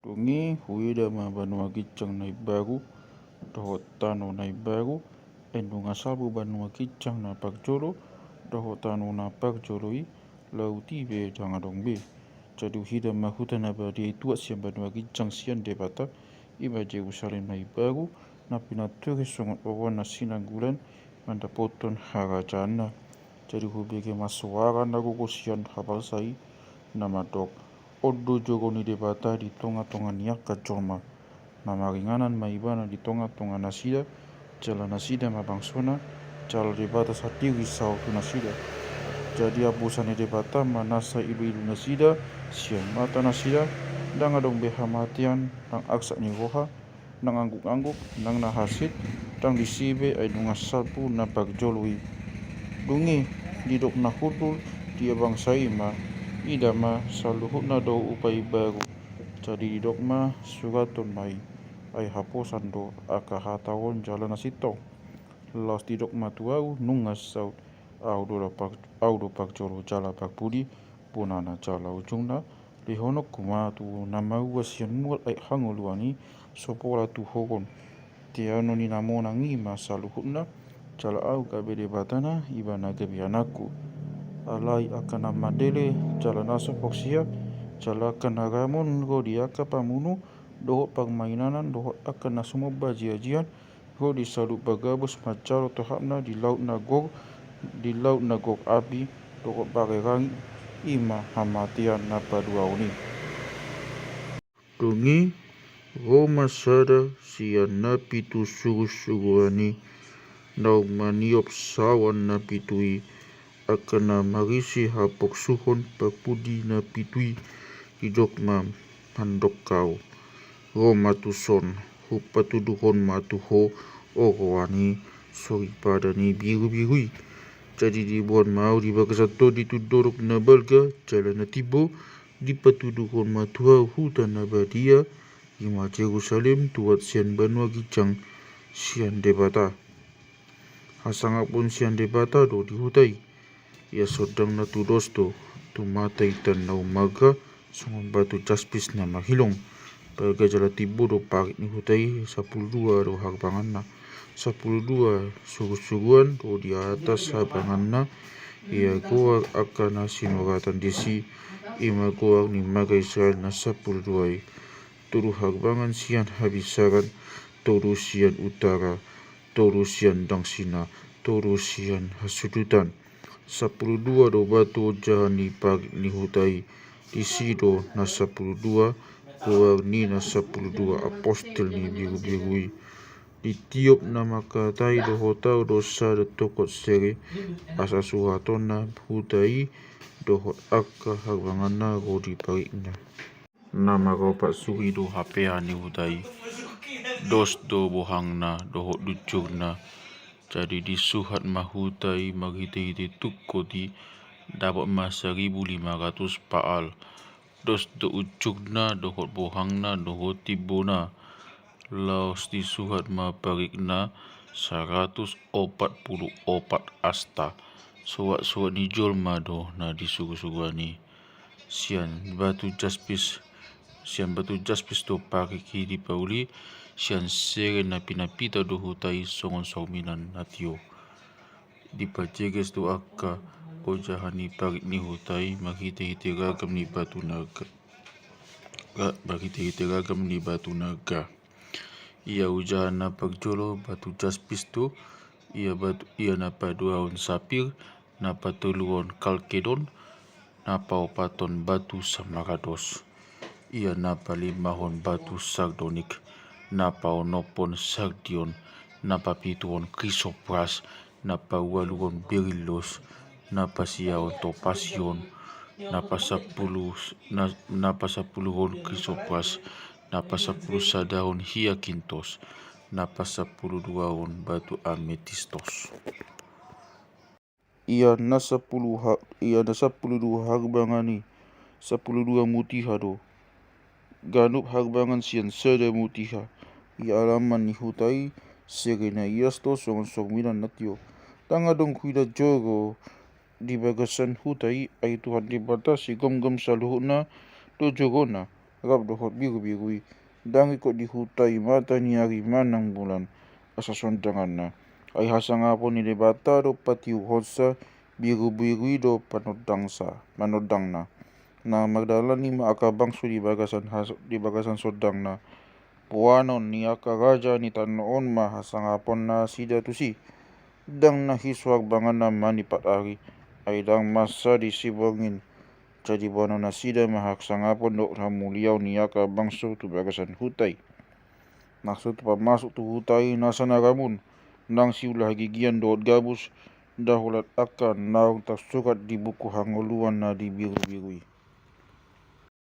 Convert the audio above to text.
Dungi huida ma banua kicang nai baru doho tano nai baru endunga sabu banua kicang na pakjolo doho tano na pakjolo I lau tibe jangadong be jadi hida ma huta na ba dia tuat siam banua kicang sian debata iba Jerusalem nai baru na pinaturi songot na sinanggulan manda poton harajana jadi hubege masuara na gugusian habal sai nama dok Odo jogo ni debata di tonga-tonga niak kacoma. Mamaringanan maibana di tonga-tonga nasida. Jala nasida mabangsona. Jala debata satiri sau tu nasida. Jadi abusan debata manasa ilu-ilu nasida. Siang mata nasida. Dang adong behamatian. Dang aksa ni roha. Dang angguk-angguk. Dang nahasit. Dang disibe ay dungasapu na pagjolui. Dungi didok na hutul dia bangsa ima. Idama saluhut na do upai baru jadi didok ma suraton mai ay haposan do akahatawan jalan nasito los didok ma tuau nungas saut au do pak jolo jala pak pudi punana jala ujungna lihonok kumatu namau wasian mual ay hangoluani sopola tu hogon tiano ni namona ngima saluhutna jala au kabede batana ibana gebianaku alai akan amadele jala naso poksia jala akan agamon go diaka pamunu doho pagmainanan doho akan nasumo bajiajian go disalu bagabus macaro tohapna di laut nagog api doho bagerang ima hamatian napaduauni dungi Roma sada sian napitu sugu-suguani nau maniop sawan napitui akan marisi hapok suhon papudi na pitui hidok mam handok kau ro matuson hupatuduhon matuho oroani sori padani biru-birui jadi dibuat mau dibagasato ditudorok na balga jalan tibo dipatuduhon matuhau hutan nabadia ima Jerusalem tuat sian banua gicang sian debata hasangapun sian debata do dihutai ia sodang na tu dosto tu mata itan na umaga songon batu jaspis na mahilong baga jala tibo do parit ni hutai 12 do harbangan na 12 sugu-suguan do di atas harbangan na ia goar akan na sinoratan disi ima goar ni maga Israel na 12 turu harbangan sian habisaran turu sian utara turu sian dangsina turu sian hasudutan 12 do batu jahan ni parit ni hutai di sido na 12 goar ni na 12 apostel ni biru-birui ditiup na makatai do hotau dosa do tokot sere asa suhatona hutai dohot akka harbanganna go di paritna nama ropat suri do hapea ni hutai dos do bohangna dohot ducurna jadi disuhat mahutai maghiti-hiti tukkoti dapat mas 1500 paal dos do ucugna dohot bohangna dohot tibona laos disuhat ma parikna 144 asta suat ni jol mado na disugu-suguani sian batu jaspis do pariki di pauli sian sere na pinapita do hutai songon sauminan natio di pajeges do akka ojahani parit ni hutai maghiti-hiti ragam ni batu naga ia ujahan na pagjolo batu jaspis tu ia na paduaon sapir na patuluon kalkedon na paupaton batu samarados ia na palimahon batu sardonik na paonopon sardion na papituon krisopras na pawaluon berilos na pasiaon topasion na pasapuluhon krisopras na pasapuluh sadaon hiakintos na pasapuluh duaon batu ametistos ia na 12 harbangani 12 mutiha do ganup harbangan sian seda mutiha ia alaman ni hutai serena iasto songon sauminan natio tanga dong kuida jogo di bagasan hutai ay Tuhan dibatasi gom-gom saluhuna do jogona rab dohot biru-birui, dang ikut dihutai mata ni hari manang bulan, asa sondangan na. Ay hasangapon ni debata do patiu hosa, biru-birui do manodang na. Na magdala ni maakabangso di bagasan sodang na. Puanon ni akaraja ni tanoon mahasangapon na sida tusi. Dang nahiswag bangan naman ni patari, ay dang masa di sibangin. Jadi bono na sida mahasangapon do hamuliaw ni akabangso tu bagasan hutai. Maksud pamasuk tu hutai nasa naramun, nang siulah gigian doot gabus, dahulat akan naung tak surat di buku hanguluan na di biru-birui.